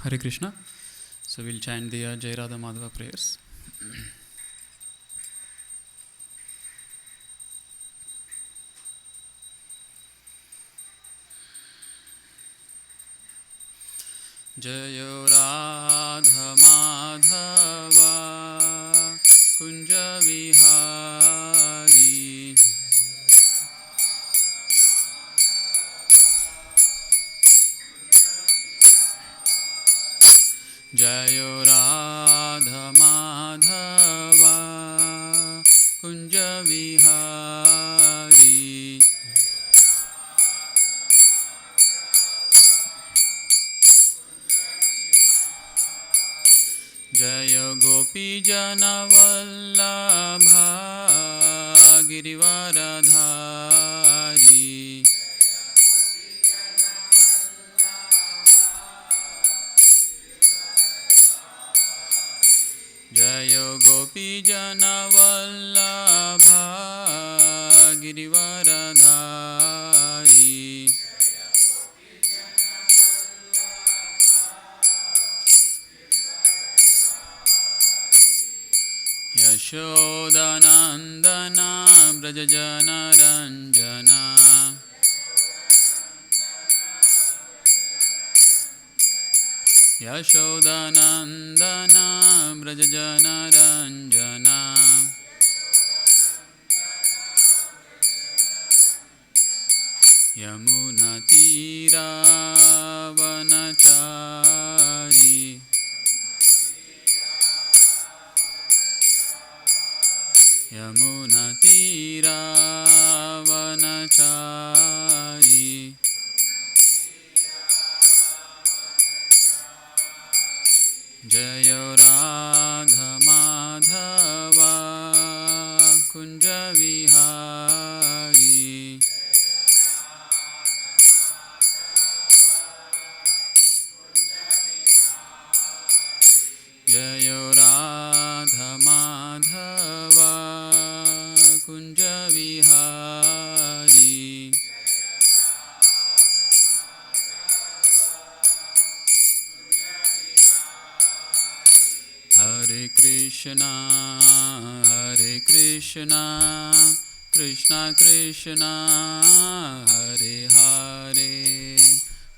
Hare Krishna. So we'll chant the Jai Radha Madhava prayers. Jayo Radha Madhava Kunja Vihari Jayo Radha Madhava Kunja Vihari Jaya Gopi Jana Vallabha Girivaradhari Jaya Gopi Jana Vallabha Girivaradhari Yashodanandana Brajajana Ranjana Yashodanandana Brajajana Ranjana Yamuna Tira Vanachari Yamuna Tira Vanachari Jaya Radha Madhava Kunja Vihari Jaya Radha Madhava Kunja Vihari Hare Krishna Krishna Krishna Hare Hare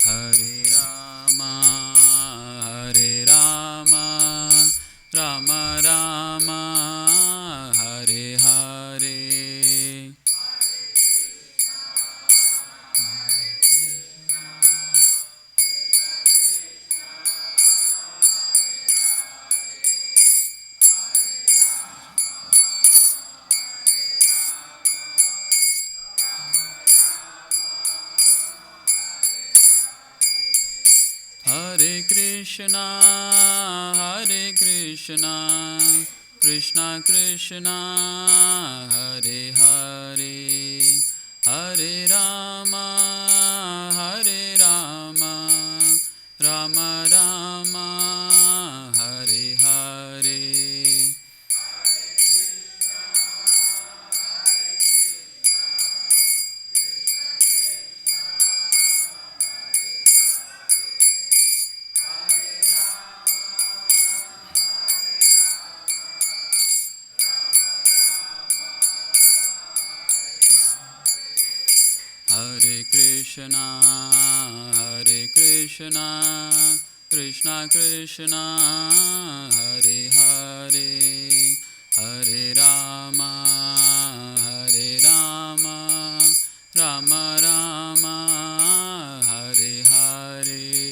Hare Rama Rama Rama Hare Hare Hare Krishna Krishna Krishna Hare Hare Hare Rama Rama Rama Hare Hare Hare Krishna Krishna Krishna Hare Hare Hare Rama Rama Rama Hare Hare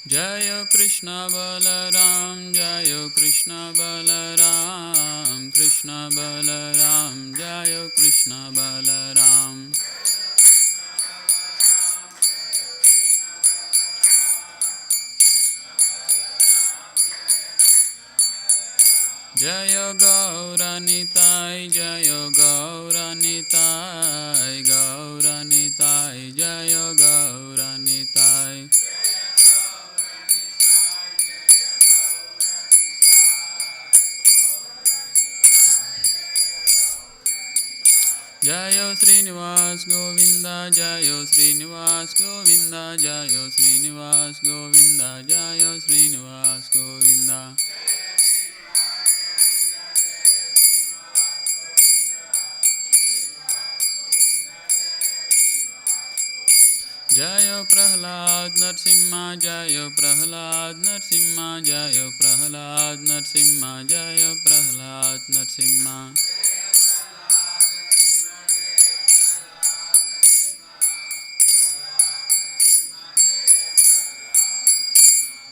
Jaya Krishna Balaram Jaya Krishna Balaram Krishna Balaram Jaya Krishna Balaram Jayo Gauranitai, Jayo Gauranitai, Gauranitai, Jayo Gauranitai. Jayo Srinivas Govinda, Jayo Srinivas Govinda, Jayo Srinivas Govinda, Jayo Srinivas Govinda. Jayo Prahlad Narsimha, Jayo Prahlad Narsimha, Jayo Prahlad Narsimha, Jayo Prahlad Narsimha.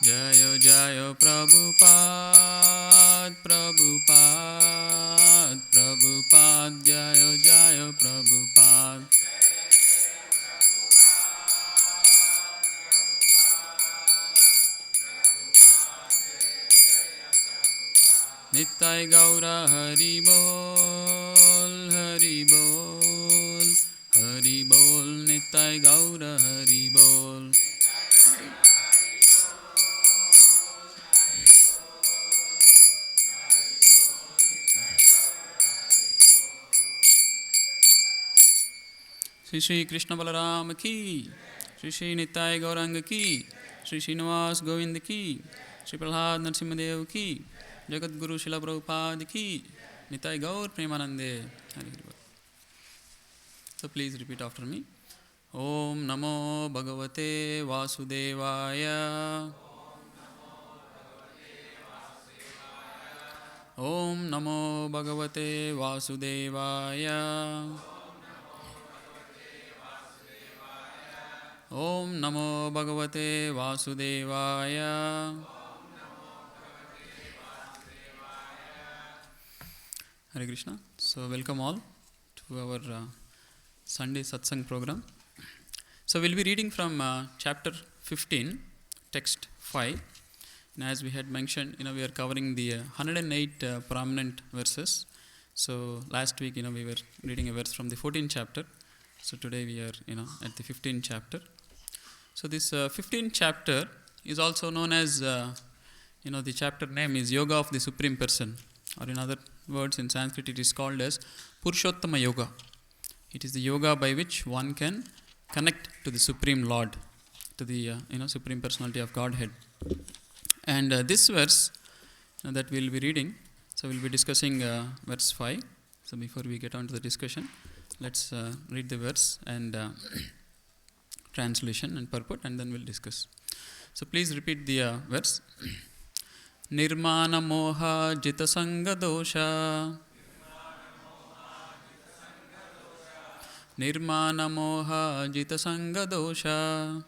Jayo Jayo Prabhupada, Prabhupada, Prabhupada, Jayo Jayo Prabhupada. Nittai Gaura Hari Bol, Hari Bol, Hari Bol, Nittai Gaura Hari Bol. Shri Shri Krishna Balaram ki, Shri Shri Nittai Gauranga ki, Shri Srinivas Govinda ki, Shri Prahlad Narsimhadev ki, Jagat Guru Srila Prabhupada ki, Nittai Gaur Premanande. So please repeat after me. Om Namo Bhagavate Vasudevaya. Om Namo Bhagavate Vasudevaya. Om Namo Bhagavate Vasudevaya. Hare Krishna. So welcome all to our Sunday Satsang program. So we'll be reading from chapter 15, text 5. And as we had mentioned, we are covering the 108 prominent verses. So last week, we were reading a verse from the 14th chapter. So today we are, at the 15th chapter. So this 15th chapter is also known as, the chapter name is Yoga of the Supreme Person. Or in other words, in Sanskrit, it is called as Purushottama Yoga. It is the yoga by which one can connect to the Supreme Lord, to the, Supreme Personality of Godhead. And this verse that we'll be reading, so we'll be discussing verse 5. So before we get on to the discussion, let's read the verse and translation and purport, and then we'll discuss. So please repeat the verse. Nirmana moha jita sanga dosha. Nirmana moha jita sanga dosha.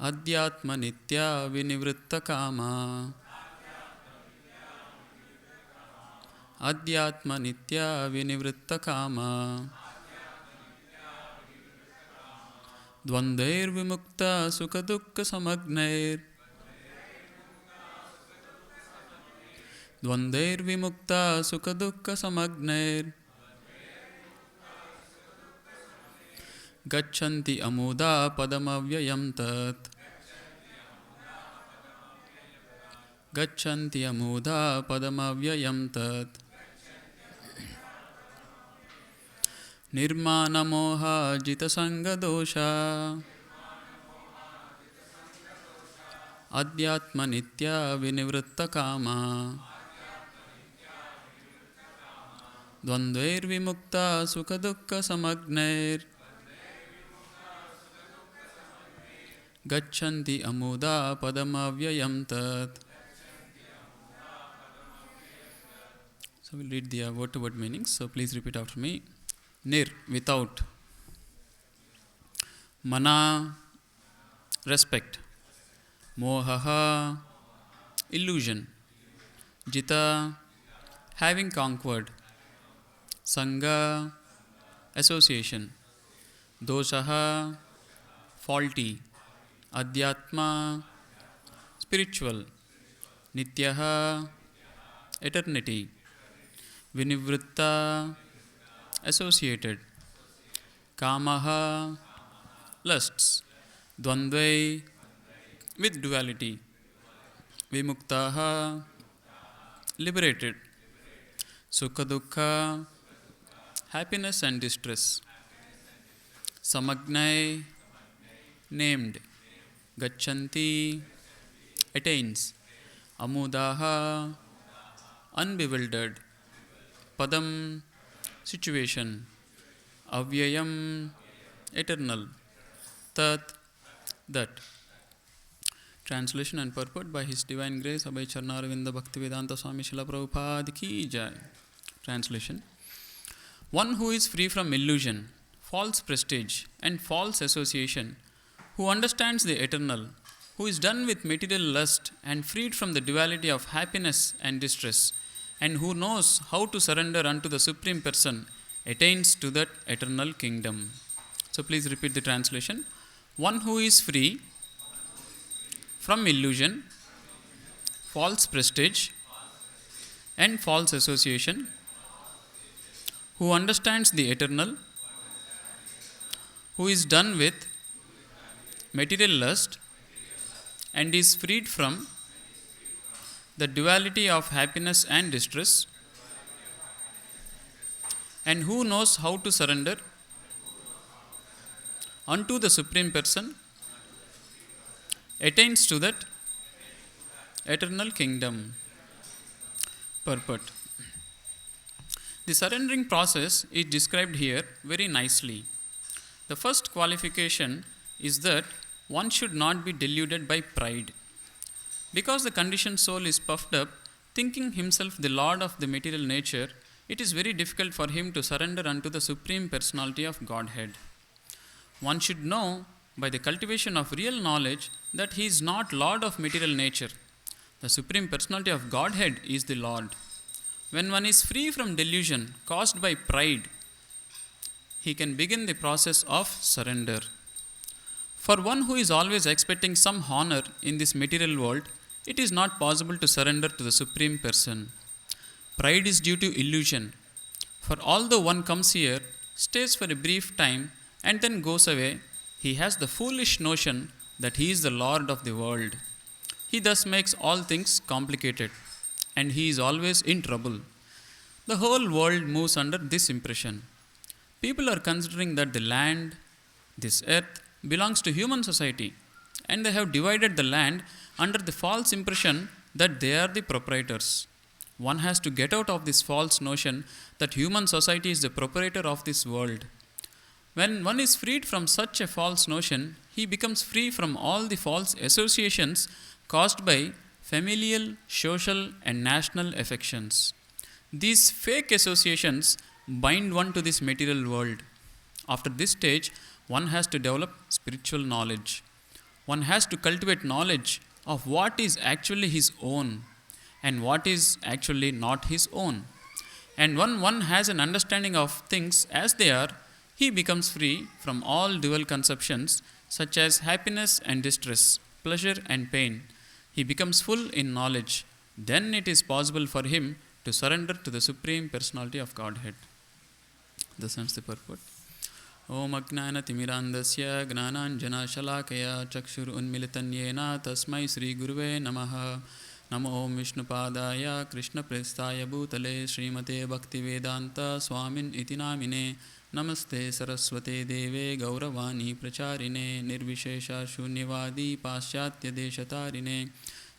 Adhyatma nitya vinivritta kama. Adhyatma nitya vinivritta kama. Dvandair vimukta sukha dukkha samagnair. Dvandair vimukta sukha dukkha samagnair. Gachanti amuda padamavyayam tat. Gachanti amuda padamavyayam tat. Nirmana moha jita sanga dosha. Adhyatma nitya vinivritta kama. Dvandair vimukta sukha dukkha samagnair. Gachanti amuda padamavyayam tat. So we'll read the word-to-word meanings. So please repeat after me. Nir, without. Mana, respect. Mohaha, illusion. Jita, having conquered. Sangha, association. Dosaha, faulty. Adhyatma, spiritual. Nityaha, eternity. Vinivritta, associated. Kamaha, lusts. Dvandvai, with duality. Vimuktaha, liberated. Sukha happiness and distress. Samagnai, named. Gacchanti, attains. Amudaha, unbewildered. Padam, situation. Avyayam, eternal. Tat, that. Translation and purport by His Divine Grace Abhay Charnaravinda Bhaktivedanta Swami Srila Prabhupada Ki Jai. Translation. One who is free from illusion, false prestige and false association, who understands the eternal, who is done with material lust and freed from the duality of happiness and distress, and who knows how to surrender unto the Supreme Person, attains to that eternal kingdom. So please repeat the translation. One who is free from illusion, false prestige and false association, who understands the eternal, who is done with material lust and is freed from the duality of happiness and distress, and who knows how to surrender unto the Supreme Person, attains to that eternal kingdom. Purport. The surrendering process is described here very nicely. The first qualification is that one should not be deluded by pride. Because the conditioned soul is puffed up, thinking himself the lord of the material nature, it is very difficult for him to surrender unto the Supreme Personality of Godhead. One should know by the cultivation of real knowledge that he is not lord of material nature. The Supreme Personality of Godhead is the Lord. When one is free from delusion caused by pride, he can begin the process of surrender. For one who is always expecting some honor in this material world, it is not possible to surrender to the Supreme Person. Pride is due to illusion. For although one comes here, stays for a brief time, and then goes away, he has the foolish notion that he is the Lord of the world. He thus makes all things complicated, and he is always in trouble. The whole world moves under this impression. People are considering that the land, this earth, belongs to human society, and they have divided the land under the false impression that they are the proprietors. One has to get out of this false notion that human society is the proprietor of this world. When one is freed from such a false notion, he becomes free from all the false associations caused by familial, social, and national affections. These fake associations bind one to this material world. After this stage, one has to develop spiritual knowledge. One has to cultivate knowledge of what is actually his own and what is actually not his own. And when one has an understanding of things as they are, he becomes free from all dual conceptions such as happiness and distress, pleasure and pain. He becomes full in knowledge. Then it is possible for him to surrender to the Supreme Personality of Godhead. This ends the purport. Om Ajnana Timirandasya Gnananjana Shalakaya Chakshur Unmilitan Yena Tasmai Sri Guruve Namaha. Namo Om Vishnupadaya Krishna Prestaya Bhutale Srimate Bhaktivedanta Swamin Iti Namine. Namaste Saraswate Deve Gauravani Pracharine Nirvishesha Shunyavadi Paschatya Deshatarine.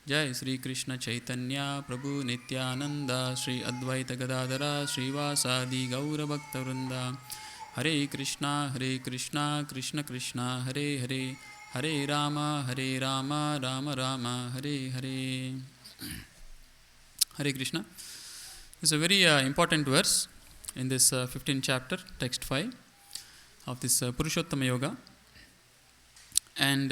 Jai Sri Krishna Chaitanya Prabhu Nityananda Sri Advaita Gadadara Srivasadi Gaura Bhakta Vrinda. Hare Krishna Krishna Krishna Hare Hare Hare Rama Rama Rama Hare Hare. Hare Krishna. It's a very important verse in this 15th chapter, text 5 of this Purushottama Yoga. And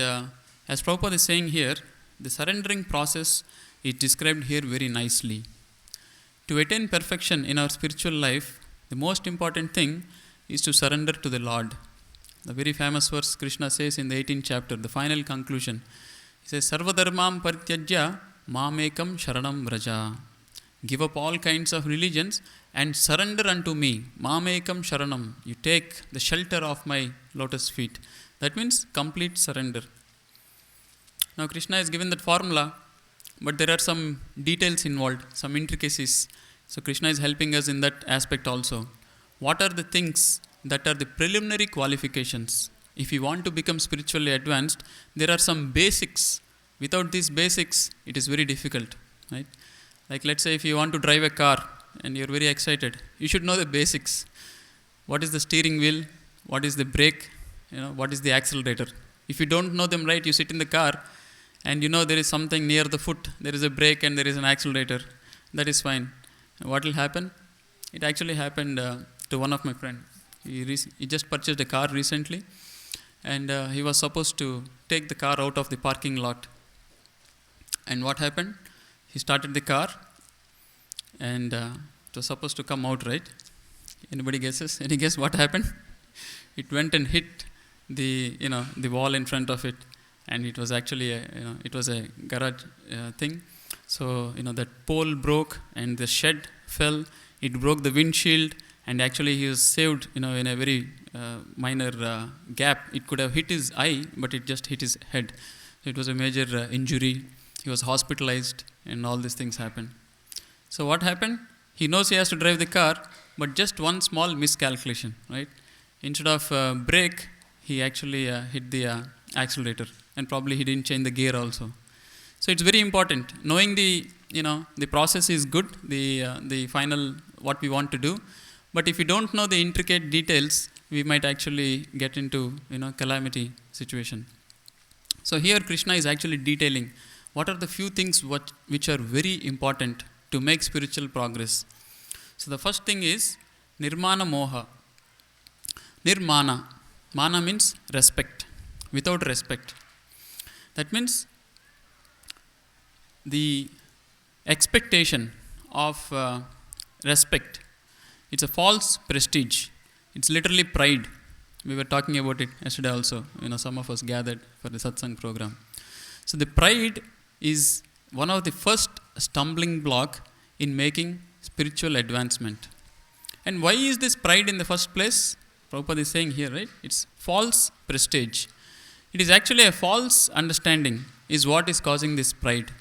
as Prabhupada is saying here, the surrendering process is described here very nicely. To attain perfection in our spiritual life, the most important thing is to surrender to the Lord. The very famous verse Krishna says in the 18th chapter, the final conclusion. He says, Sarvadharmam Parityajya Mamekam Sharanam Vraja. Give up all kinds of religions and surrender unto me. Mamekam Sharanam. You take the shelter of my lotus feet. That means complete surrender. Now Krishna is given that formula, but there are some details involved, some intricacies. So Krishna is helping us in that aspect also. What are the things that are the preliminary qualifications? If you want to become spiritually advanced, there are some basics. Without these basics, it is very difficult, right? Like let's say if you want to drive a car and you're very excited, you should know the basics. What is the steering wheel? What is the brake? What is the accelerator? If you don't know them right, you sit in the car and there is something near the foot, there is a brake and there is an accelerator. That is fine. What will happen? It actually happened to one of my friends. He just purchased a car recently, and he was supposed to take the car out of the parking lot. And what happened? He started the car, and it was supposed to come out, right? Anybody guesses? Any guess what happened? It went and hit the wall in front of it, and it was actually it was a garage thing. So that pole broke and the shed fell. It broke the windshield, and actually he was saved in a very minor gap. It could have hit his eye, but it just hit his head. It was a major injury. He was hospitalized, and all these things happened. So what happened? He knows he has to drive the car, but just one small miscalculation, right? Instead of brake, he actually hit the accelerator, and probably he didn't change the gear also. So it's very important. Knowing the process is good, the final what we want to do, but if we don't know the intricate details, we might actually get into calamity situation. So here Krishna is actually detailing what are the few things which are very important to make spiritual progress. So the first thing is Nirmana Moha. Nirmana. Mana means respect. Without respect. That means the expectation of respect. It's a false prestige. It's literally pride. We were talking about it yesterday also. Some of us gathered for the satsang program. So the pride is one of the first stumbling block in making spiritual advancement. And why is this pride in the first place? Prabhupada is saying here, right? It's false prestige. It is actually a false understanding is what is causing this pride.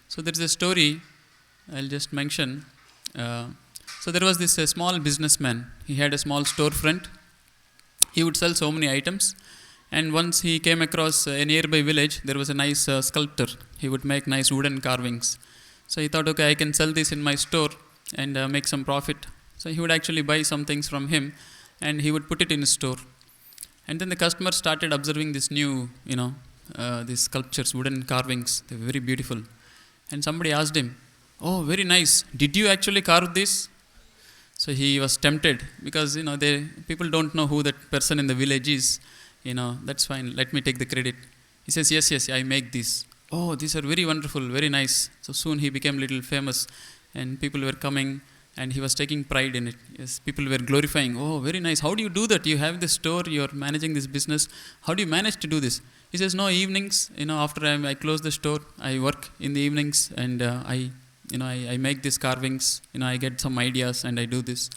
So there is a story I'll just mention. So there was this small businessman. He had a small storefront. He would sell so many items. And once he came across a nearby village, there was a nice sculptor. He would make nice wooden carvings. So he thought, okay, I can sell this in my store and make some profit. So he would actually buy some things from him and he would put it in his store. And then the customer started observing this new, these sculptures, wooden carvings. They were very beautiful. And somebody asked him, oh, very nice. Did you actually carve this? So he was tempted because, people don't know who that person in the village is. That's fine. Let me take the credit. He says, yes, I make these. Oh, these are very wonderful, very nice. So soon he became little famous and people were coming and he was taking pride in it. Yes, people were glorifying. Oh, very nice. How do you do that? You have this store, you're managing this business. How do you manage to do this? He says, no, evenings, after I close the store, I work in the evenings and I make these carvings. I get some ideas and I do this.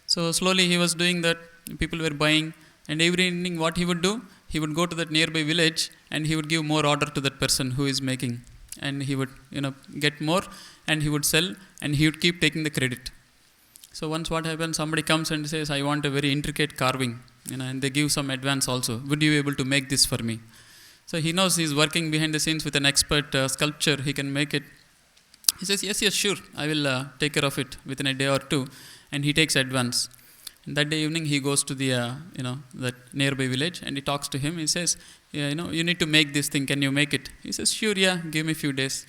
So slowly he was doing that. People were buying. And every evening what he would do, he would go to that nearby village and he would give more order to that person who is making. And he would, get more and he would sell and he would keep taking the credit. So once what happens, somebody comes and says, I want a very intricate carving, and they give some advance also. Would you be able to make this for me? So he knows he's working behind the scenes with an expert sculptor. He can make it. He says, yes, sure. I will take care of it within a day or two. And he takes advance. And that day evening, he goes to the, that nearby village and he talks to him. He says, you need to make this thing. Can you make it? He says, sure, yeah, give me a few days.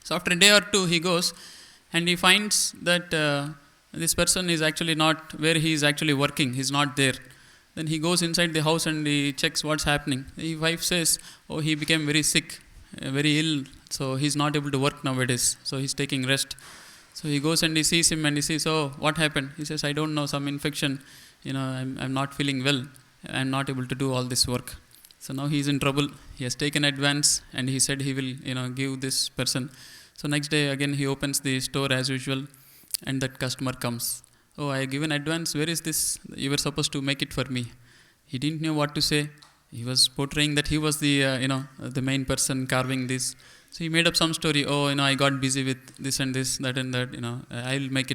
So after a day or two, he goes and he finds that this person is actually not where he is actually working. He's not there. Then he goes inside the house and he checks what's happening. His wife says, oh, he became very sick, very ill. So he's not able to work nowadays. So he's taking rest. So he goes and he sees him and he says, oh, what happened? He says, I don't know, some infection. I'm not feeling well. I'm not able to do all this work. So now he is in trouble. He has taken advance and he said he will, give this person. So next day again he opens the store as usual, and that customer comes. Oh, I have given advance. Where is this? You were supposed to make it for me. He didn't know what to say. He was portraying that he was the, the main person carving this. So he made up some story. Oh, I got busy with this and this, that and that.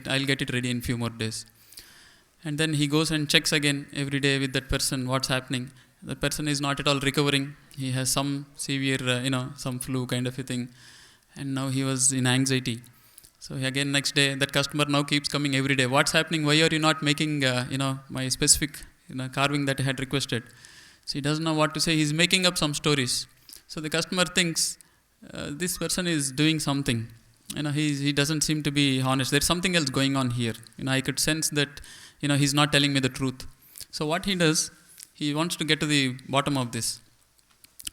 I'll get it ready in few more days. And then he goes and checks again every day with that person what's happening. The person is not at all recovering. He has some severe, some flu kind of a thing. And now he was in anxiety. So again next day, that customer now keeps coming every day. What's happening? Why are you not making, my specific, carving that I had requested? So he doesn't know what to say. He's making up some stories. So the customer thinks, this person is doing something. He doesn't seem to be honest. There's something else going on here. I could sense that, he's not telling me the truth. So what he does, he wants to get to the bottom of this.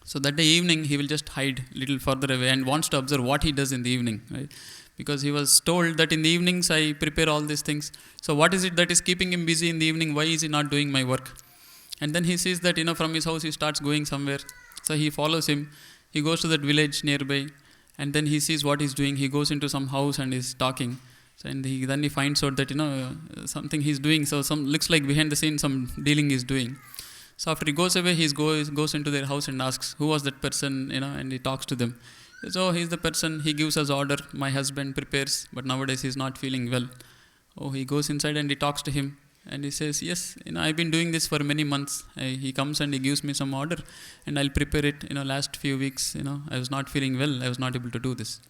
So that day evening, he will just hide a little further away and wants to observe what he does in the evening, right? Because he was told that in the evenings I prepare all these things. So what is it that is keeping him busy in the evening? Why is he not doing my work? And then he sees that, from his house he starts going somewhere. So he follows him. He goes to that village nearby, and then he sees what he's doing. He goes into some house and is talking. So and then he finds out that, something he's doing. So some looks like behind the scenes some dealing he's doing. So after he goes away, he goes into their house and asks, who was that person, and he talks to them. So he's the person, he gives us order, my husband prepares, but nowadays he's not feeling well. Oh, he goes inside and he talks to him. And he says, yes, I've been doing this for many months. He comes and he gives me some order and I'll prepare it. Last few weeks, I was not feeling well. I was not able to do this.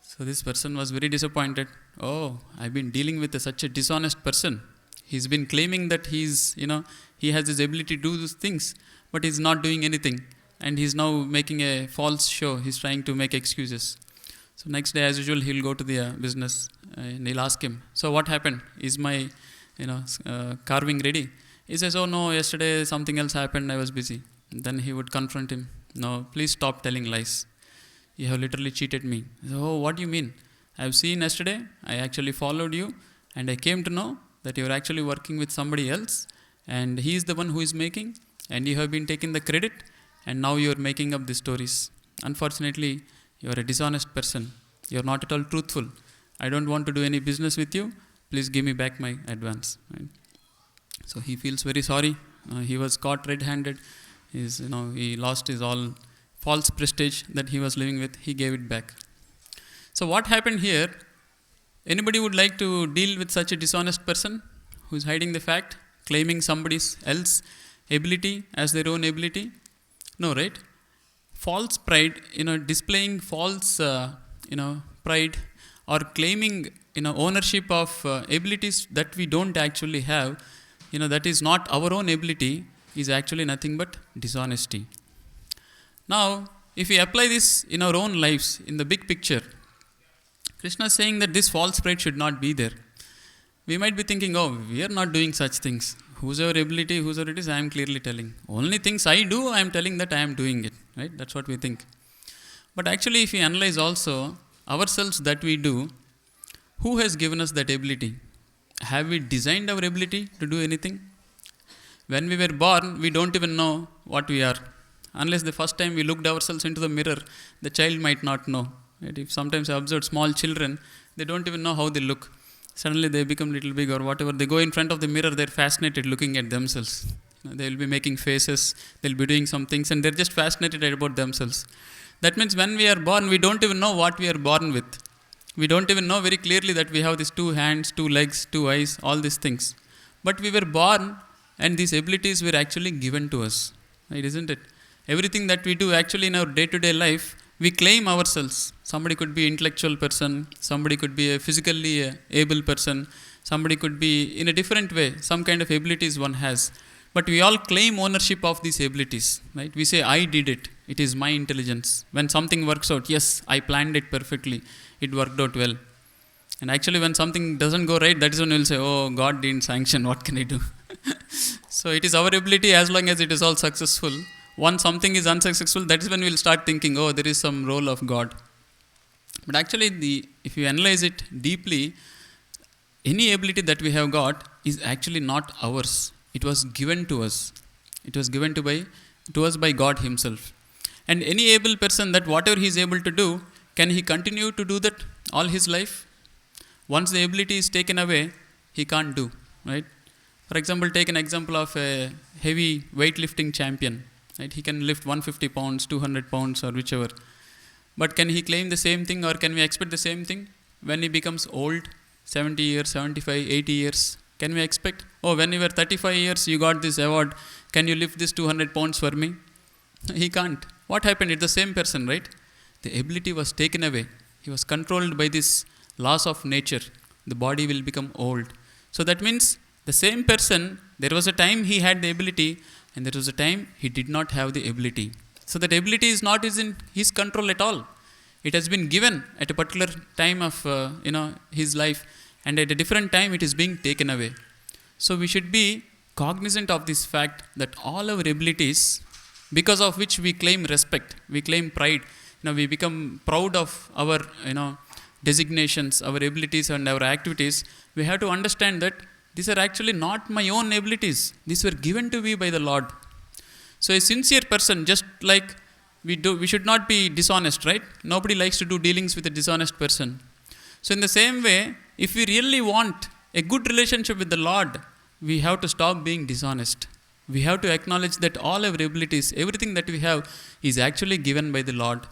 So this person was very disappointed. Oh, I've been dealing with such a dishonest person. He's been claiming that he has his ability to do these things, but he's not doing anything. And he's now making a false show. He's trying to make excuses. So next day, as usual, he'll go to the business and he'll ask him, so what happened? Is my carving ready? He says, oh no, yesterday something else happened, I was busy. Then he would confront him, no, please stop telling lies. You have literally cheated me. Says, oh, what do you mean? I have seen yesterday, I actually followed you, and I came to know that you are actually working with somebody else, and he is the one who is making, and you have been taking the credit, and now you are making up the stories. Unfortunately, you are a dishonest person. You are not at all truthful. I don't want to do any business with you. Please give me back my advance. Right? So he feels very sorry. He was caught red-handed. He lost his all false prestige that he was living with. He gave it back. So what happened here? Anybody would like to deal with such a dishonest person who is hiding the fact, claiming somebody else's ability as their own ability? No, right? False pride, displaying false, pride, or claiming, ownership of abilities that we don't actually have, that is not our own ability, is actually nothing but dishonesty. Now, if we apply this in our own lives, in the big picture, Krishna is saying that this false pride should not be there. We might be thinking, oh, we are not doing such things. Whosoever ability, whosoever it is, I am clearly telling. Only things I do, I am telling that I am doing it. Right? That's what we think. But actually, if we analyze also ourselves that we do, who has given us that ability? Have we designed our ability to do anything? When we were born, we don't even know what we are. Unless the first time we looked ourselves into the mirror, the child might not know. Right? If sometimes I observe small children, they don't even know how they look. Suddenly they become little big or whatever. They go in front of the mirror, they're fascinated looking at themselves. They will be making faces, they'll be doing some things, and they're just fascinated about themselves. That means when we are born, we don't even know what we are born with. We don't even know very clearly that we have these 2 hands, 2 legs, 2 eyes, all these things. But we were born, and these abilities were actually given to us. Right, isn't it? Everything that we do actually in our day-to-day life, we claim ourselves. Somebody could be an intellectual person, somebody could be a physically able person, somebody could be in a different way, some kind of abilities one has. But we all claim ownership of these abilities. Right? We say, I did it. It is my intelligence. When something works out, yes, I planned it perfectly. It worked out well. And actually when something doesn't go right, that is when we'll say, oh, God didn't sanction, what can I do? So it is our ability as long as it is all successful. Once something is unsuccessful, that is when we'll start thinking, oh, there is some role of God. But actually, if you analyze it deeply, any ability that we have got is actually not ours. It was given to us. It was given to by to us by God himself. And any able person, that whatever he is able to do, can he continue to do that all his life? Once the ability is taken away, he can't do, right? For example, take an example of a heavy weightlifting champion, right? He can lift 150 pounds, 200 pounds or whichever. But can he claim the same thing, or can we expect the same thing when he becomes old, 70 years, 75, 80 years? Can we expect, oh, when you were 35 years, you got this award, can you lift this 200 pounds for me? He can't. What happened? It's the same person, right? The ability was taken away. He was controlled by this laws of nature. The body will become old. So that means the same person, there was a time he had the ability, and there was a time he did not have the ability. So that ability is not in his control at all. It has been given at a particular time of his life, and at a different time it is being taken away. So we should be cognizant of this fact that all our abilities, because of which we claim respect, we claim pride, we become proud of our designations, our abilities and our activities. We have to understand that these are actually not my own abilities. These were given to me by the Lord. So a sincere person, just like we should not be dishonest, right? Nobody likes to do dealings with a dishonest person. So in the same way, if we really want a good relationship with the Lord, we have to stop being dishonest. We have to acknowledge that all our abilities, everything that we have, is actually given by the Lord.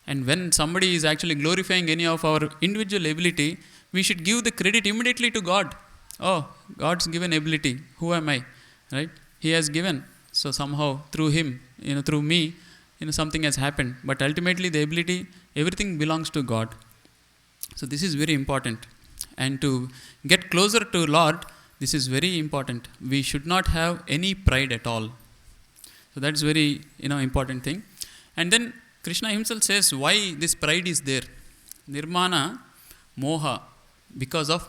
And when somebody is actually glorifying any of our individual ability, we should give the credit immediately to God. Oh, God's given ability. Who am I? Right? He has given. So somehow through him, through me, something has happened. But ultimately the ability, everything belongs to God. So this is very important. And to get closer to Lord, this is very important. We should not have any pride at all. So that's very important thing. And then Krishna himself says why this pride is there. Nirmana moha, because of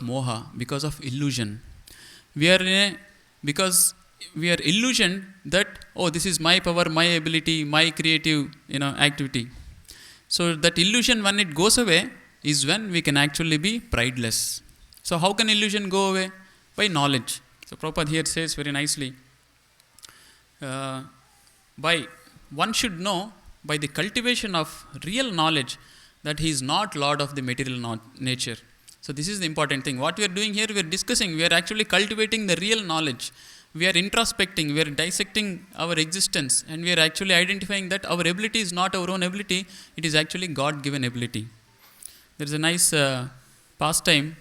illusion. Because we are illusioned that, oh, this is my power, my ability, my creative activity. So that illusion, when it goes away, is when we can actually be prideless. So how can illusion go away? By knowledge. So Prabhupada here says very nicely, one should know by the cultivation of real knowledge that he is not Lord of the material nature. So this is the important thing. What we are doing here, we are discussing, we are actually cultivating the real knowledge. We are introspecting, we are dissecting our existence, and we are actually identifying that our ability is not our own ability, it is actually God-given ability. There is a nice pastime,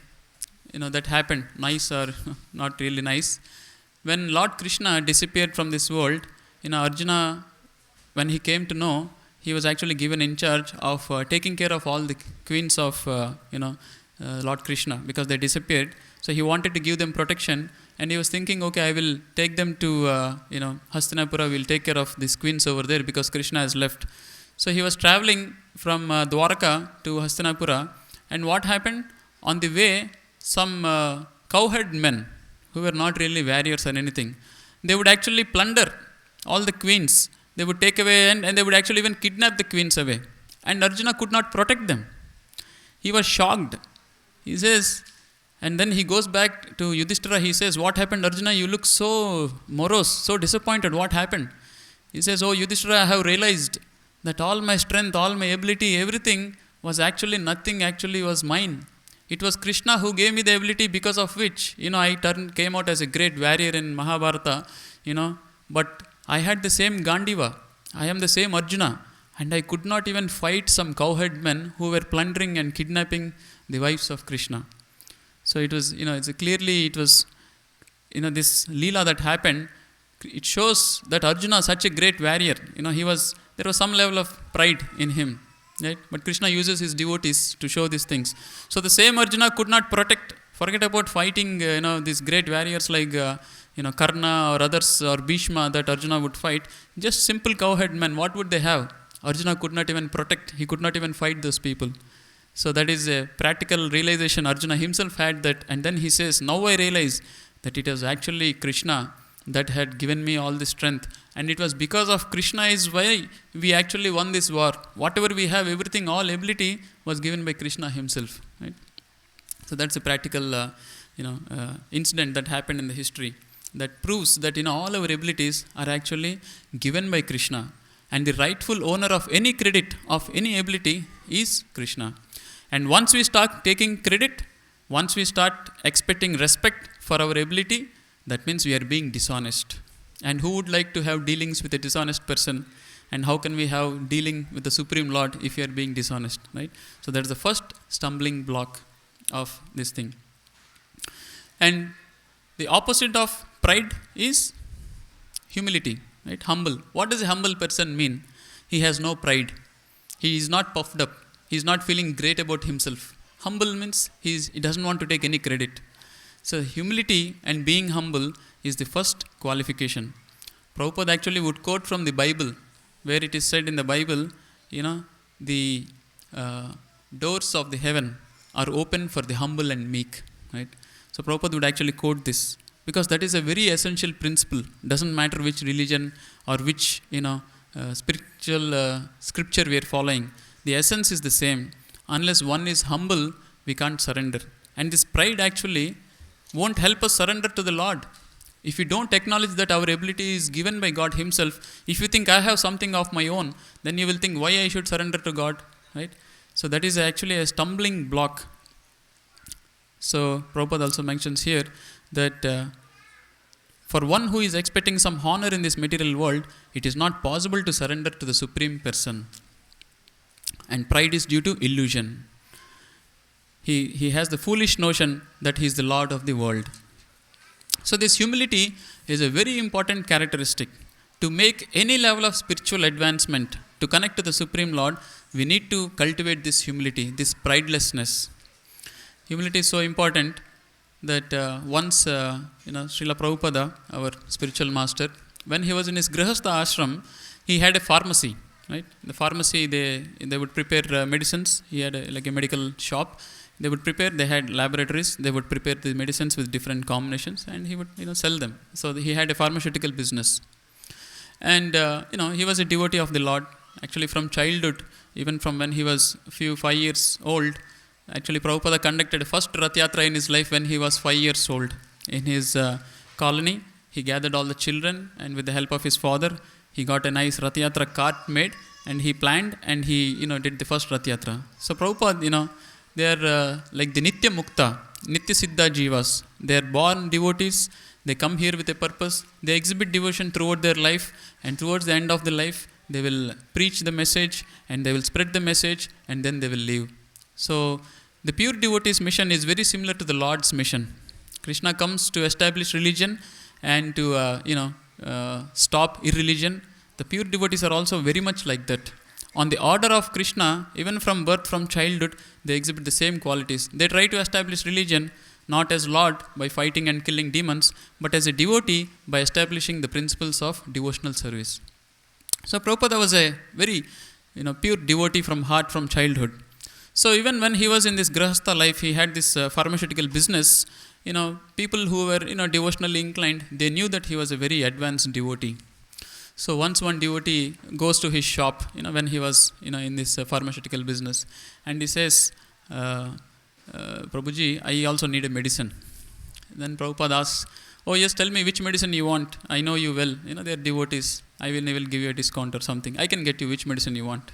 that happened, nice or not really nice. When Lord Krishna disappeared from this world, Arjuna, when he came to know, he was actually given in charge of taking care of all the queens of, Lord Krishna, because they disappeared. So he wanted to give them protection, and he was thinking, okay, I will take them to, Hastinapura, will take care of these queens over there because Krishna has left. So he was traveling from Dwaraka to Hastinapura, and what happened? On the way, some cowherd men, who were not really warriors or anything, they would actually plunder all the queens. They would take away and they would actually even kidnap the queens away. And Arjuna could not protect them. He was shocked. He says, and then he goes back to Yudhishthira. He says, what happened, Arjuna? You look so morose, so disappointed. What happened? He says, oh, Yudhishthira, I have realized that all my strength, all my ability, everything was actually nothing, actually was mine. It was Krishna who gave me the ability, because of which, I came out as a great warrior in Mahabharata, but I had the same Gandiva. I am the same Arjuna. And I could not even fight some cowherd men who were plundering and kidnapping the wives of Krishna. So it was, it was, this Leela that happened, it shows that Arjuna, such a great warrior, there was some level of pride in him. Right? But Krishna uses his devotees to show these things. So the same Arjuna could not forget about fighting, these great warriors like, Karna or others, or Bhishma that Arjuna would fight. Just simple cowherd men, what would they have? Arjuna could not even protect, he could not even fight those people. So that is a practical realization Arjuna himself had that, and then he says, now I realize that it was actually Krishna that had given me all this strength. And it was because of Krishna is why we actually won this war. Whatever we have, everything, all ability was given by Krishna himself. Right? So that's a practical, incident that happened in the history. that proves that all our abilities are actually given by Krishna. And the rightful owner of any credit of any ability is Krishna. And once we start taking credit, once we start expecting respect for our ability, that means we are being dishonest. And who would like to have dealings with a dishonest person? And how can we have dealing with the Supreme Lord if you are being dishonest, right? So that's the first stumbling block of this thing. And the opposite of pride is humility, right? Humble. What does a humble person mean? He has no pride. He is not puffed up. He is not feeling great about himself. Humble means he doesn't want to take any credit. So humility and being humble is the first qualification. Prabhupada actually would quote from the Bible, where it is said in the Bible, the doors of the heaven are open for the humble and meek, right? So Prabhupada would actually quote this, because that is a very essential principle. Doesn't matter which religion or which spiritual scripture we are following. The essence is the same. Unless one is humble, we can't surrender. And this pride actually won't help us surrender to the Lord. If you don't acknowledge that our ability is given by God Himself, if you think I have something of my own, then you will think why I should surrender to God, right? So that is actually a stumbling block. So Prabhupada also mentions here that for one who is expecting some honor in this material world, it is not possible to surrender to the Supreme Person. And pride is due to illusion. He has the foolish notion that he is the Lord of the world. So this humility is a very important characteristic. To make any level of spiritual advancement, to connect to the Supreme Lord, we need to cultivate this humility, this pridelessness. Humility is so important that once, Srila Prabhupada, our spiritual master, when he was in his Grihastha ashram, he had a pharmacy, right? The pharmacy, they would prepare medicines. He had a medical shop. They would prepare, they had laboratories, they would prepare the medicines with different combinations, and he would sell them. So he had a pharmaceutical business. And he was a devotee of the Lord. Actually from childhood, even from when he was 5 years old, actually Prabhupada conducted a first Rath Yatra in his life when he was 5 years old. In his colony, he gathered all the children, and with the help of his father, he got a nice Rath Yatra cart made, and he planned, and he did the first Rath Yatra. So Prabhupada, they are like the Nitya Mukta, Nitya Siddha Jivas. They are born devotees. They come here with a purpose. They exhibit devotion throughout their life, and towards the end of the life, they will preach the message, and they will spread the message, and then they will leave. So the pure devotee's mission is very similar to the Lord's mission. Krishna comes to establish religion and to stop irreligion. The pure devotees are also very much like that. On the order of Krishna, even from birth, from childhood, they exhibit the same qualities. They try to establish religion not as Lord by fighting and killing demons, but as a devotee by establishing the principles of devotional service. So Prabhupada was a very pure devotee from heart, from childhood. So even when he was in this Grihastha life, he had this pharmaceutical business. People who were devotionally inclined, they knew that he was a very advanced devotee. So once one devotee goes to his shop, when he was, in this pharmaceutical business, and he says, Prabhuji, I also need a medicine. Then Prabhupada asks, oh yes, tell me which medicine you want. I know you well. They are devotees. I will give you a discount or something. I can get you which medicine you want.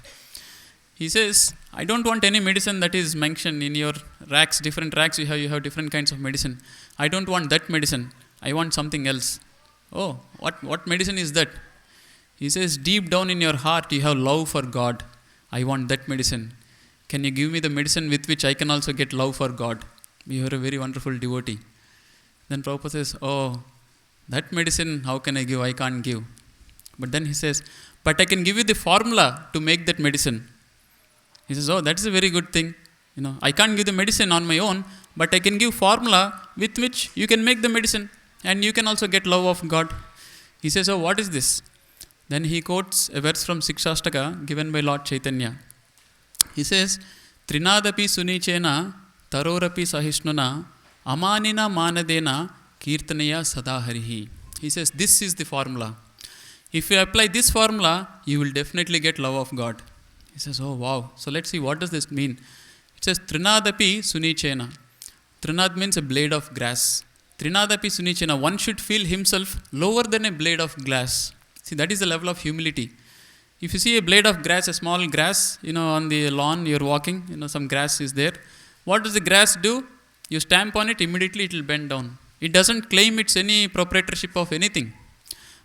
He says, I don't want any medicine that is mentioned in your racks, different racks. You have different kinds of medicine. I don't want that medicine. I want something else. Oh, what medicine is that? He says, deep down in your heart, you have love for God. I want that medicine. Can you give me the medicine with which I can also get love for God? You are a very wonderful devotee. Then Prabhupada says, oh, that medicine, how can I give? I can't give. But then he says, but I can give you the formula to make that medicine. He says, oh, that's a very good thing. I can't give the medicine on my own, but I can give formula with which you can make the medicine, and you can also get love of God. He says, oh, what is this? Then he quotes a verse from Sikshastaka given by Lord Chaitanya. He says, Trinadapi sunichena tarorapi sahishnuna amanina manadena kirtanaya sadaharihi. He says, this is the formula. If you apply this formula, you will definitely get love of God. He says, oh wow. So let's see, what does this mean? It says, Trinadapi sunichena. Trinad means a blade of grass. Trinadapi Sunichena, one should feel himself lower than a blade of grass. See, that is the level of humility. If you see a blade of grass, a small grass, on the lawn, you're walking, some grass is there. What does the grass do? You stamp on it, immediately it will bend down. It doesn't claim it's any proprietorship of anything.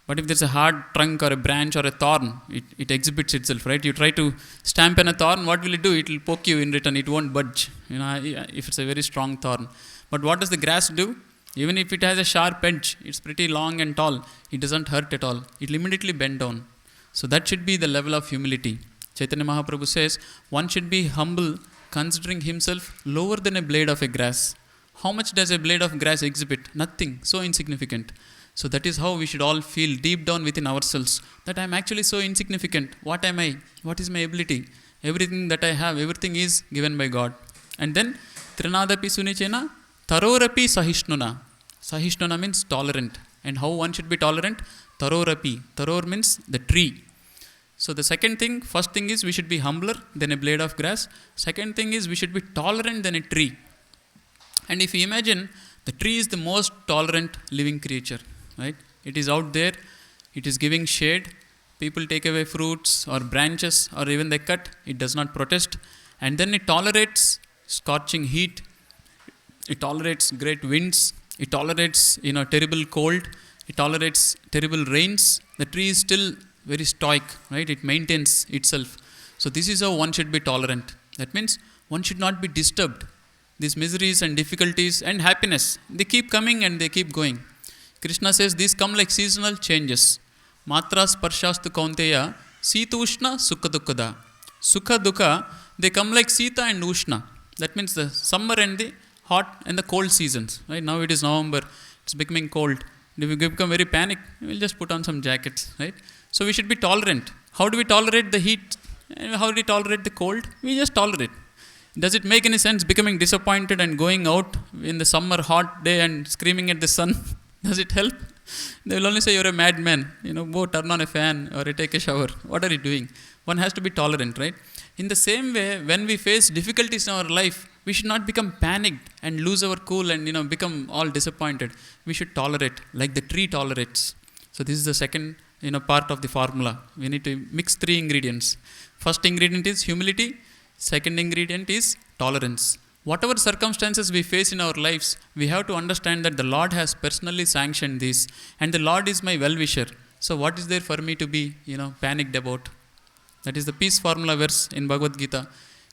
But if there's a hard trunk or a branch or a thorn, it exhibits itself, right? You try to stamp on a thorn, what will it do? It will poke you in return, it won't budge, if it's a very strong thorn. But what does the grass do? Even if it has a sharp edge, it's pretty long and tall, it doesn't hurt at all. It will immediately bend down. So that should be the level of humility. Chaitanya Mahaprabhu says, one should be humble, considering himself lower than a blade of a grass. How much does a blade of grass exhibit? Nothing, so insignificant. So that is how we should all feel deep down within ourselves, that I am actually so insignificant. What am I? What is my ability? Everything that I have, everything is given by God. And then, Trinadapi Sunichena, Tarorapi Sahishnuna. Sahishnuna means tolerant. And how one should be tolerant? Tarorapi. Taror means the tree. So the first thing is we should be humbler than a blade of grass. Second thing is we should be tolerant than a tree. And if you imagine, the tree is the most tolerant living creature, right? It is out there, it is giving shade. People take away fruits or branches or even they cut, it does not protest. And then it tolerates scorching heat, it tolerates great winds, it tolerates terrible cold, it tolerates terrible rains. The tree is still very stoic, right? It maintains itself. So this is how one should be tolerant. That means one should not be disturbed. These miseries and difficulties and happiness, they keep coming and they keep going. Krishna says these come like seasonal changes. Matra sparshastu kaunteya, Sita Ushna, Sukha Dukkada. Sukha Dukkha, they come like Sita and Ushna. That means the summer and the hot and the cold seasons. Right? Now it is November, it's becoming cold. If we become very panic, we'll just put on some jackets. Right? So we should be tolerant. How do we tolerate the heat? How do we tolerate the cold? We just tolerate. Does it make any sense becoming disappointed and going out in the summer hot day and screaming at the sun? Does it help? They will only say you're a madman. Go turn on a fan or take a shower. What are you doing? One has to be tolerant, right? In the same way, when we face difficulties in our life, we should not become panicked and lose our cool and become all disappointed. We should tolerate like the tree tolerates. So this is the second part of the formula. We need to mix 3 ingredients. First ingredient is humility. Second ingredient is tolerance. Whatever circumstances we face in our lives, we have to understand that the Lord has personally sanctioned this and the Lord is my well-wisher. So what is there for me to be, panicked about? That is the peace formula verse in Bhagavad Gita.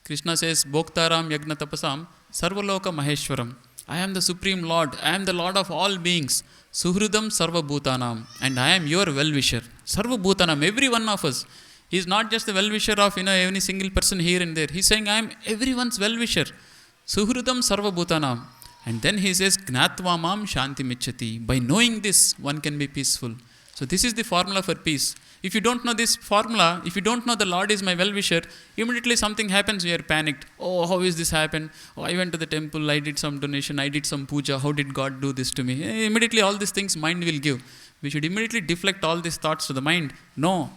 Krishna says, Bhoktaram Yagna Tapasam Sarvaloka Maheshwaram. I am the Supreme Lord. I am the Lord of all beings. Suhrudam Sarva Bhutanam. And I am your well-wisher. Sarva Bhutanam, every one of us. He is not just the well-wisher of any single person here and there. He is saying, I am everyone's well-wisher. Suhrudam Sarva Bhutanam. And then he says, Gnatva Mam Shanti Michati. By knowing this, one can be peaceful. So this is the formula for peace. If you don't know this formula, if you don't know the Lord is my well-wisher, immediately something happens, we are panicked. Oh, how is this happen? Oh, I went to the temple, I did some donation, I did some puja. How did God do this to me? Immediately all these things mind will give. We should immediately deflect all these thoughts to the mind. No.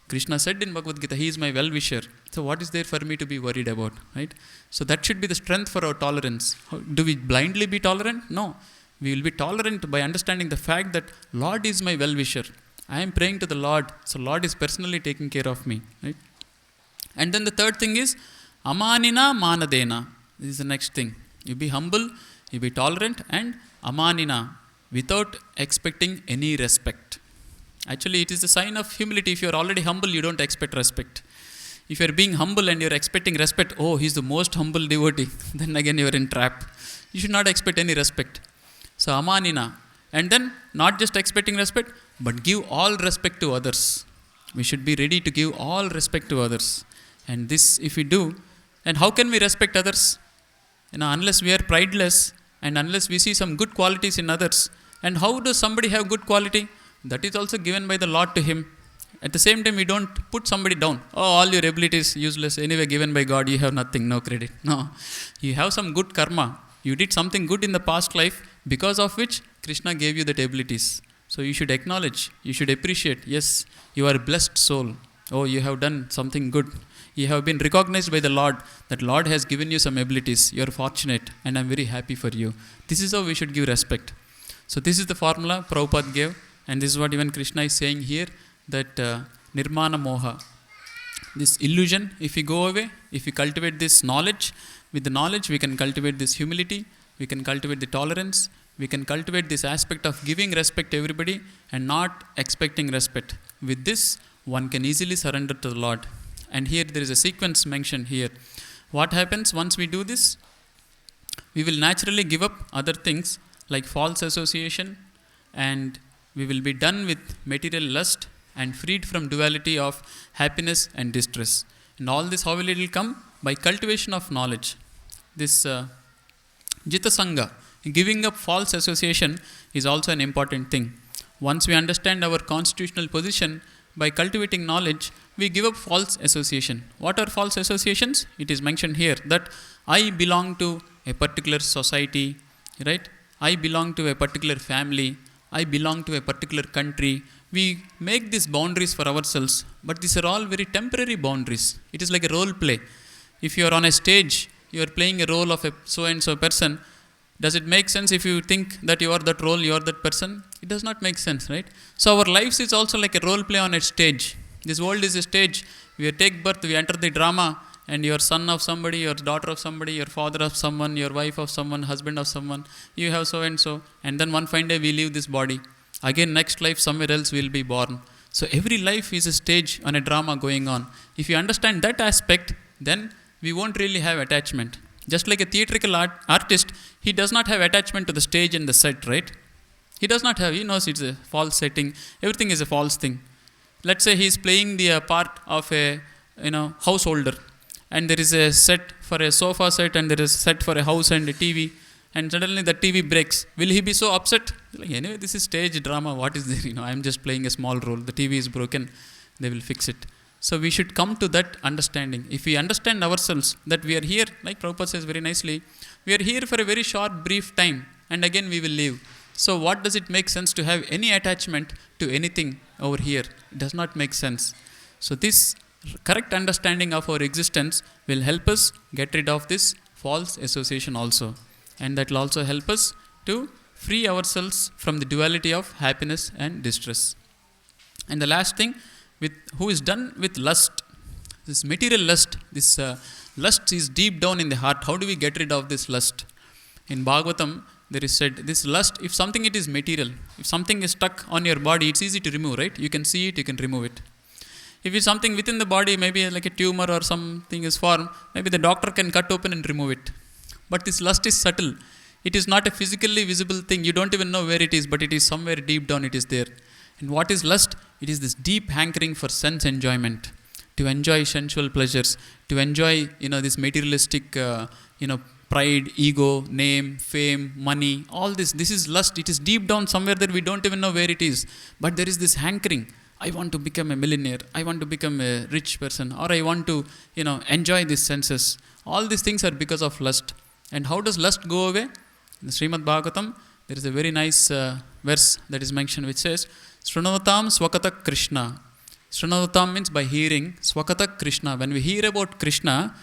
Krishna said in Bhagavad Gita, He is my well-wisher. So what is there for me to be worried about? Right? So that should be the strength for our tolerance. Do we blindly be tolerant? No. We will be tolerant by understanding the fact that Lord is my well-wisher. I am praying to the Lord. So Lord is personally taking care of me. Right? And then the third thing is, Amanina Manadena. This is the next thing. You be humble, you be tolerant, and Amanina, without expecting any respect. Actually, it is a sign of humility. If you are already humble, you don't expect respect. If you are being humble and you are expecting respect, oh, he is the most humble devotee, then again you are in trap. You should not expect any respect. So, Amanina. And then, not just expecting respect, but give all respect to others. We should be ready to give all respect to others. And this, if we do, and how can we respect others? Unless we are prideless and unless we see some good qualities in others. And how does somebody have good quality? That is also given by the Lord to him. At the same time, we don't put somebody down. Oh, all your abilities useless. Anyway, given by God, you have nothing, no credit. No. You have some good karma. You did something good in the past life, because of which Krishna gave you that abilities. So you should acknowledge, you should appreciate. Yes, you are a blessed soul. Oh, you have done something good. You have been recognized by the Lord. That Lord has given you some abilities. You are fortunate and I am very happy for you. This is how we should give respect. So this is the formula Prabhupada gave, and this is what even Krishna is saying here, that Nirmana Moha. This illusion, if we go away, if we cultivate this knowledge, with the knowledge we can cultivate this humility, we can cultivate the tolerance, we can cultivate this aspect of giving respect to everybody and not expecting respect. With this, one can easily surrender to the Lord. And here there is a sequence mentioned here. What happens once we do this? We will naturally give up other things like false association, and we will be done with material lust and freed from duality of happiness and distress. And all this, how will it come? By cultivation of knowledge. This Jita Sangha, giving up false association, is also an important thing. Once we understand our constitutional position, by cultivating knowledge, we give up false association. What are false associations? It is mentioned here that I belong to a particular society, right? I belong to a particular family. I belong to a particular country. We make these boundaries for ourselves, but these are all very temporary boundaries. It is like a role play. If you are on a stage, you are playing a role of a so-and-so person. Does it make sense if you think that you are that role, you are that person? It does not make sense, right? So our lives is also like a role play on a stage. This world is a stage. We take birth, we enter the drama, and you are son of somebody, your daughter of somebody, your father of someone, your wife of someone, husband of someone, you have so-and-so, and then one fine day we leave this body. Again, next life, somewhere else we will be born. So every life is a stage on a drama going on. If you understand that aspect, then we won't really have attachment. Just like a theatrical artist, he does not have attachment to the stage and the set, right? He does not have, he knows it's a false setting. Everything is a false thing. Let's say he is playing the part of a householder, and there is a set for a sofa set, and there is a set for a house and a TV, and suddenly the TV breaks. Will he be so upset? Like, anyway, this is stage drama. What is there? I am just playing a small role. The TV is broken. They will fix it. So we should come to that understanding. If we understand ourselves that we are here, like Prabhupada says very nicely, we are here for a very short, brief time, and again we will leave. So what does it make sense to have any attachment to anything over here? It does not make sense. So this correct understanding of our existence will help us get rid of this false association also. And that will also help us to free ourselves from the duality of happiness and distress. And the last thing, who is done with lust, this material lust, this lust is deep down in the heart. How do we get rid of this lust? In Bhagavatam, there is said, this lust, if something it is material, if something is stuck on your body, it's easy to remove, right? You can see it, you can remove it. If it's something within the body, maybe like a tumor or something is formed, maybe the doctor can cut open and remove it. But this lust is subtle. It is not a physically visible thing. You don't even know where it is, but it is somewhere deep down, it is there. And what is lust? It is this deep hankering for sense enjoyment, to enjoy sensual pleasures, to enjoy, this materialistic, pride, ego, name, fame, money, all this. This is lust. It is deep down somewhere that we don't even know where it is. But there is this hankering. I want to become a millionaire. I want to become a rich person. Or I want to, enjoy these senses. All these things are because of lust. And how does lust go away? In the Srimad Bhagavatam, there is a very nice verse that is mentioned which says, Shrunavatam Swakata Krishna. Shrunavatam means by hearing, Swakata Krishna. When we hear about Krishna,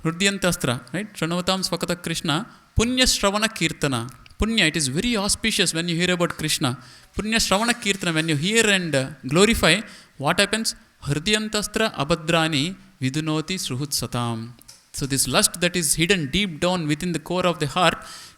Hrudyantastra, right? Shrunavatam Swakata Krishna, Punya Shravana Kirtana. Punya, it is very auspicious when you hear about Krishna. Punya Shravana Kirtana, when you hear and glorify, what happens? Hrudyantastra Abhadrani Vidunoti Sruhut Satam. So this lust that is hidden deep down within the core of the heart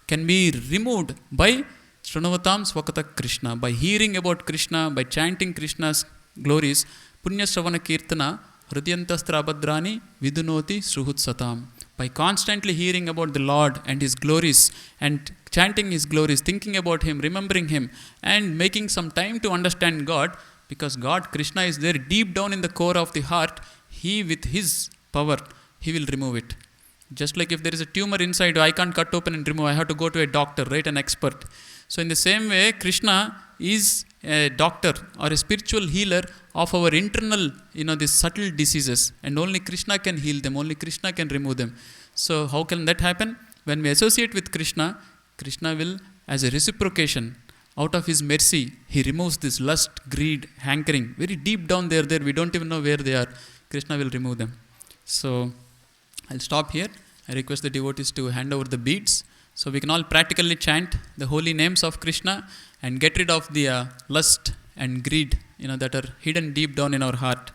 can be removed by Shrunavatam Swakata Krishna, by hearing about Krishna, by chanting Krishna's glories. Punya Shravana Kirtana Hrudyantastra Abhadrani Vidunoti Sruhut Satam. By constantly hearing about the Lord and His glories and chanting His glories, thinking about Him, remembering Him, and making some time to understand God, because God, Krishna, is there deep down in the core of the heart. He, with His power, He will remove it. Just like if there is a tumor inside, I can't cut open and remove, I have to go to a doctor, right, an expert. So in the same way, Krishna is a doctor or a spiritual healer of our internal, these subtle diseases. And only Krishna can heal them, only Krishna can remove them. So how can that happen? When we associate with Krishna, Krishna will, as a reciprocation, out of His mercy, He removes this lust, greed, hankering. Very deep down there, we don't even know where they are. Krishna will remove them. So I'll stop here. I request the devotees to hand over the beads So we can all practically chant the holy names of Krishna and get rid of the lust and greed, that are hidden deep down in our heart.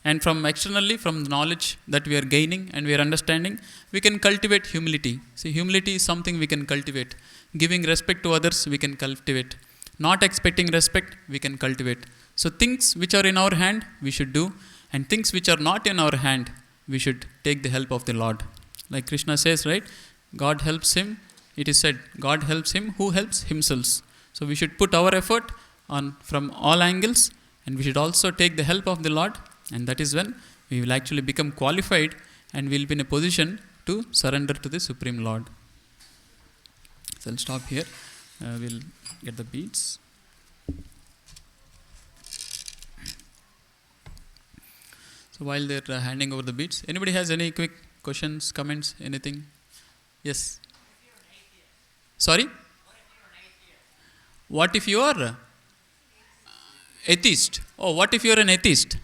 And from externally, from the knowledge that we are gaining and we are understanding, we can cultivate humility. See, humility is something we can cultivate. Giving respect to others, we can cultivate. Not expecting respect, we can cultivate. So things which are in our hand, we should do. And things which are not in our hand, we should take the help of the Lord. Like Krishna says, right? God helps him. It is said, God helps him who helps himself. So we should put our effort on from all angles, and we should also take the help of the Lord, and that is when we will actually become qualified and we will be in a position to surrender to the Supreme Lord. So I'll stop here. We'll get the beats. So while they're handing over the beats, anybody has any quick questions, comments, anything? Yes. Sorry? What if you are atheist? Oh, what if you are an atheist?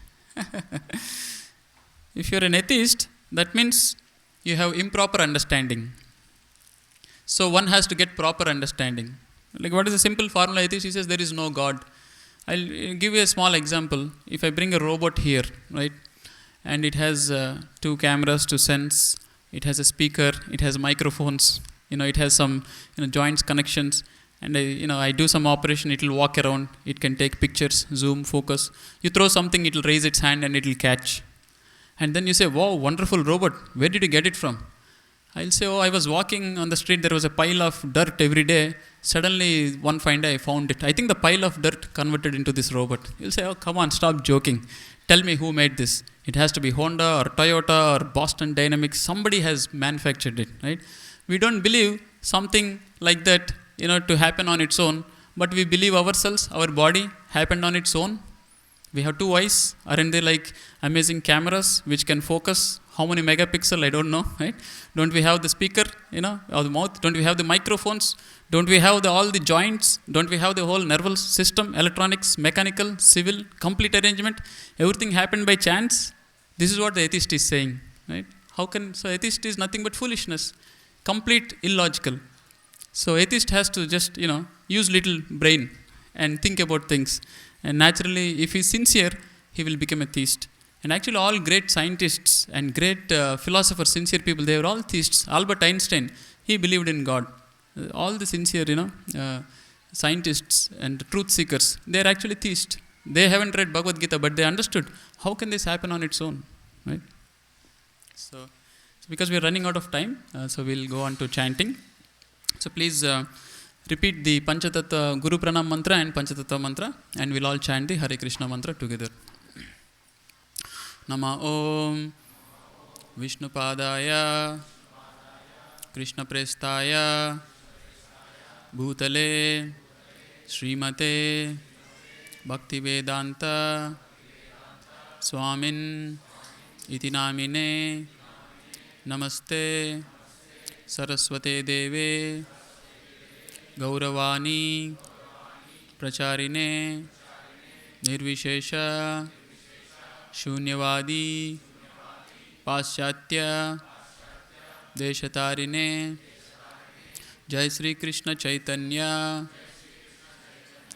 If you are an atheist, that means you have improper understanding. So one has to get proper understanding. Like, what is the simple formula? Atheist, he says there is no God. I'll give you a small example. If I bring a robot here, right, and it has 2 cameras to sense, it has a speaker, it has microphones, it has some joints, connections, and I do some operation, it will walk around, it can take pictures, zoom, focus. You throw something, it will raise its hand and it will catch. And then you say, wow, wonderful robot, where did you get it from? I'll say, I was walking on the street, there was a pile of dirt every day. Suddenly, one fine day I found it. I think the pile of dirt converted into this robot. You'll say, come on, stop joking. Tell me who made this. It has to be Honda or Toyota or Boston Dynamics. Somebody has manufactured it, right? We don't believe something like that, to happen on its own, but we believe ourselves, our body happened on its own. We have 2 eyes. Aren't they like amazing cameras which can focus? How many megapixel? I don't know, right? Don't we have the speaker, or the mouth? Don't we have the microphones? Don't we have all the joints? Don't we have the whole nervous system, electronics, mechanical, civil, complete arrangement? Everything happened by chance. This is what the atheist is saying, right? So atheist is nothing but foolishness, complete illogical. So atheist has to just, use little brain and think about things. And naturally, if he is sincere, he will become a theist. And actually all great scientists and great philosophers, sincere people, they were all theists. Albert Einstein, he believed in God. All the sincere, scientists and truth seekers, they are actually theists. They haven't read Bhagavad Gita, but they understood how can this happen on its own, right? So because we are running out of time, so we'll go on to chanting. So please repeat the Panchatattva Guru Pranam mantra and Panchatattva mantra, and we'll all chant the Hare Krishna mantra together. Nama Om Vishnupadaya Krishna Prestaya Bhutale Srimate Bhaktivedanta Swamin Iti Namine Namaste Saraswate Deve Gauravani Pracharine Nirvishesha Shunyavadi Paschatya Deshatarine Jai Sri Krishna Chaitanya